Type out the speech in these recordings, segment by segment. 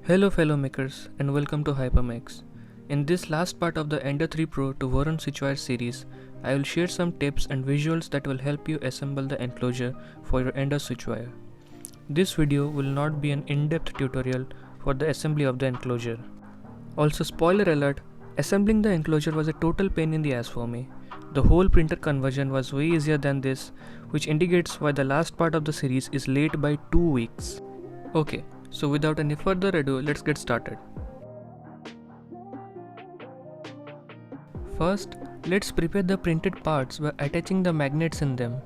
Hello fellow makers and welcome to Hypermax. In this last part of the Ender 3 Pro to Voron Switchwire series, I will share some tips and visuals that will help you assemble the enclosure for your Ender Switchwire. This video will not be an in-depth tutorial for the assembly of the enclosure. Also, spoiler alert, assembling the enclosure was a total pain in the ass for me. The whole printer conversion was way easier than this, which indicates why the last part of the series is late by 2 weeks. Okay, so without any further ado, let's get started. First, let's prepare the printed parts by attaching the magnets in them.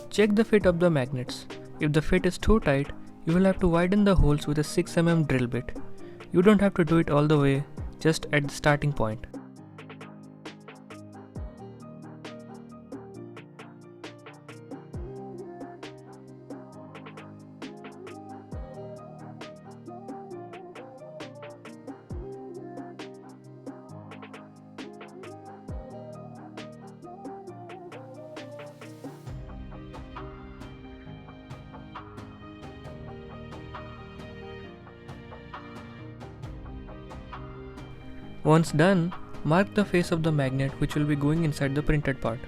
Check the fit of the magnets. If the fit is too tight, you will have to widen the holes with a 6 mm drill bit. You don't have to do it all the way, just at the starting point. Once done, mark the face of the magnet which will be going inside the printed part.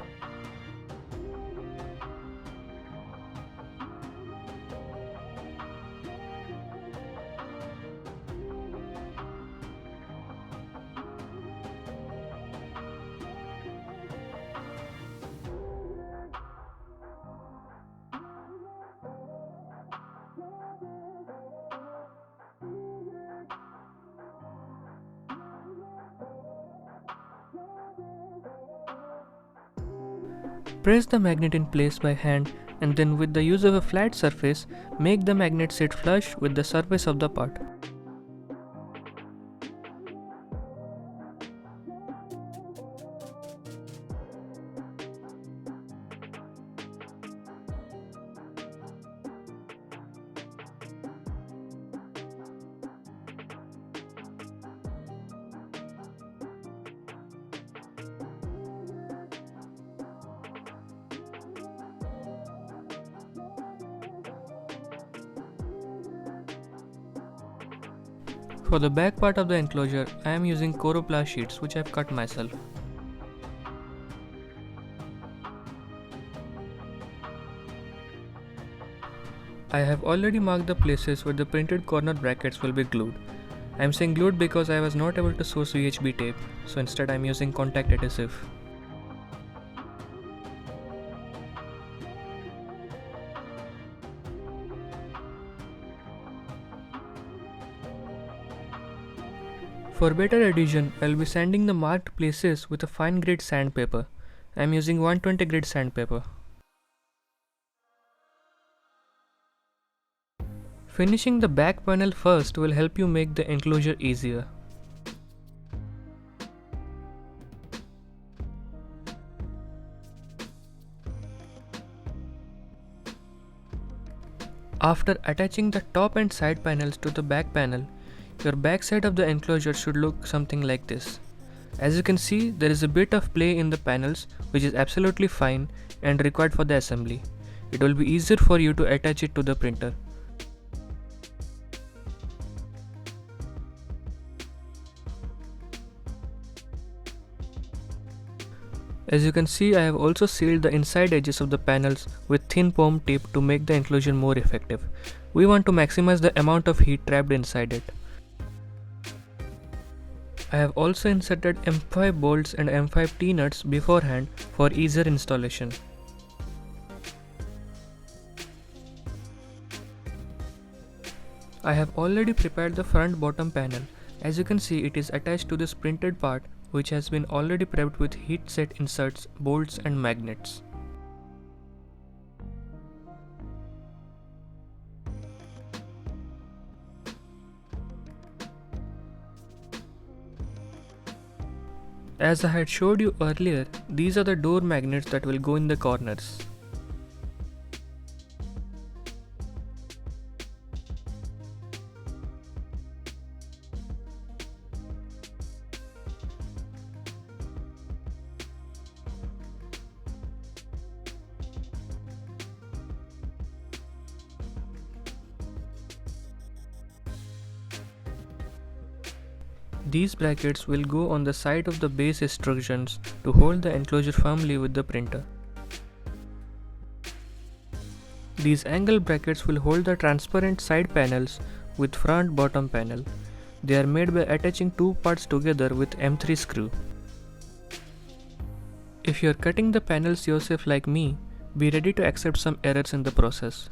Press the magnet in place by hand and then with the use of a flat surface, make the magnet sit flush with the surface of the part. For the back part of the enclosure, I am using Coroplast sheets which I have cut myself. I have already marked the places where the printed corner brackets will be glued. I am saying glued because I was not able to source VHB tape, so instead I am using contact adhesive. For better adhesion, I will be sanding the marked places with a fine grit sandpaper. I am using 120 grit sandpaper. Finishing the back panel first will help you make the enclosure easier. After attaching the top and side panels to the back panel, your back side of the enclosure should look something like this. As you can see, there is a bit of play in the panels which is absolutely fine and required for the assembly. It will be easier for you to attach it to the printer. As you can see, I have also sealed the inside edges of the panels with thin foam tape to make the enclosure more effective. We want to maximize the amount of heat trapped inside it. I have also inserted M5 bolts and M5 T-nuts beforehand for easier installation. I have already prepared the front bottom panel. As you can see, it is attached to this printed part which has been already prepped with heat set inserts, bolts and magnets. As I had showed you earlier, these are the door magnets that will go in the corners. These brackets will go on the side of the base extrusions to hold the enclosure firmly with the printer. These angle brackets will hold the transparent side panels with front bottom panel. They are made by attaching two parts together with M3 screw. If you are cutting the panels yourself like me, be ready to accept some errors in the process.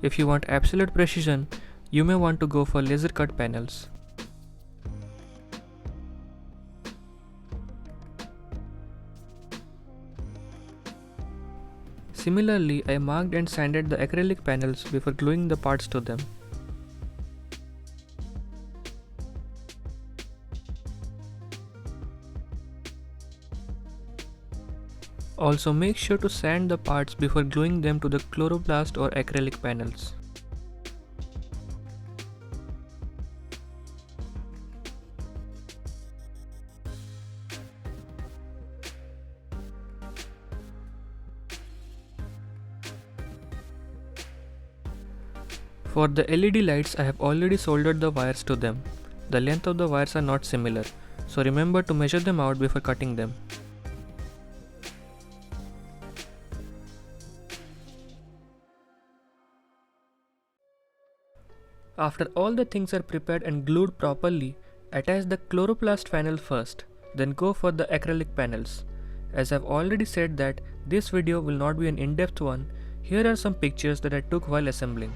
If you want absolute precision, you may want to go for laser cut panels. Similarly, I marked and sanded the acrylic panels before gluing the parts to them. Also make sure to sand the parts before gluing them to the chloroplast or acrylic panels. For the LED lights, I have already soldered the wires to them. The length of the wires are not similar, so remember to measure them out before cutting them. After all the things are prepared and glued properly, attach the chloroplast panel first, then go for the acrylic panels. As I've already said that this video will not be an in-depth one, here are some pictures that I took while assembling.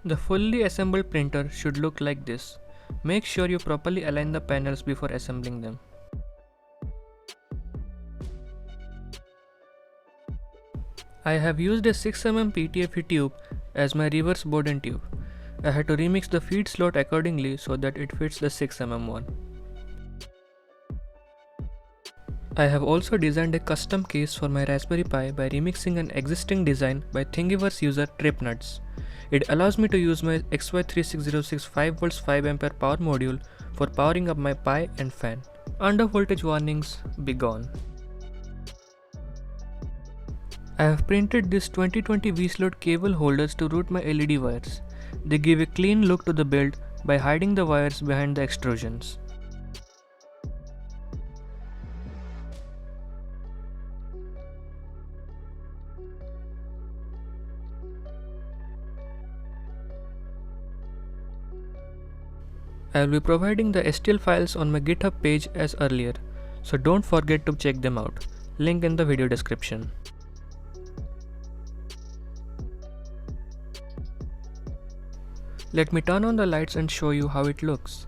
The fully assembled printer should look like this. Make sure you properly align the panels before assembling them. I have used a 6mm PTFE tube as my reverse Bowden tube. I had to remix the feed slot accordingly so that it fits the 6mm one. I have also designed a custom case for my Raspberry Pi by remixing an existing design by Thingiverse user TripNuts. It allows me to use my XY3606 5V 5A power module for powering up my Pi and fan. Under voltage warnings, be gone. I have printed these 2020 V-slot cable holders to route my LED wires. They give a clean look to the build by hiding the wires behind the extrusions. I will be providing the STL files on my GitHub page as earlier, so don't forget to check them out. Link in the video description. Let me turn on the lights and show you how it looks.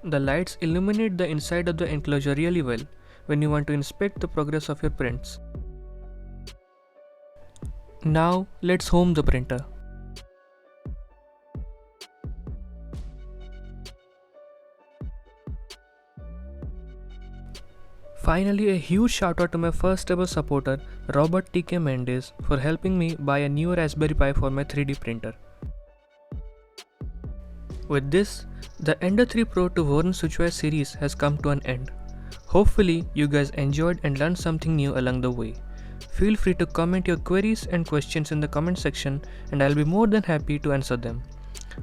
The lights illuminate the inside of the enclosure really well when you want to inspect the progress of your prints. Now let's home the printer. Finally, a huge shout out to my first ever supporter Robert TK Mendes for helping me buy a new Raspberry Pi for my 3D printer. With this, the Ender 3 Pro to Voron Switchwire series has come to an end. Hopefully you guys enjoyed and learned something new along the way. Feel free to comment your queries and questions in the comment section and I'll be more than happy to answer them.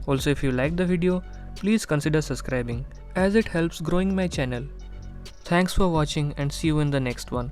Also, if you liked the video, please consider subscribing as it helps growing my channel. Thanks for watching and see you in the next one.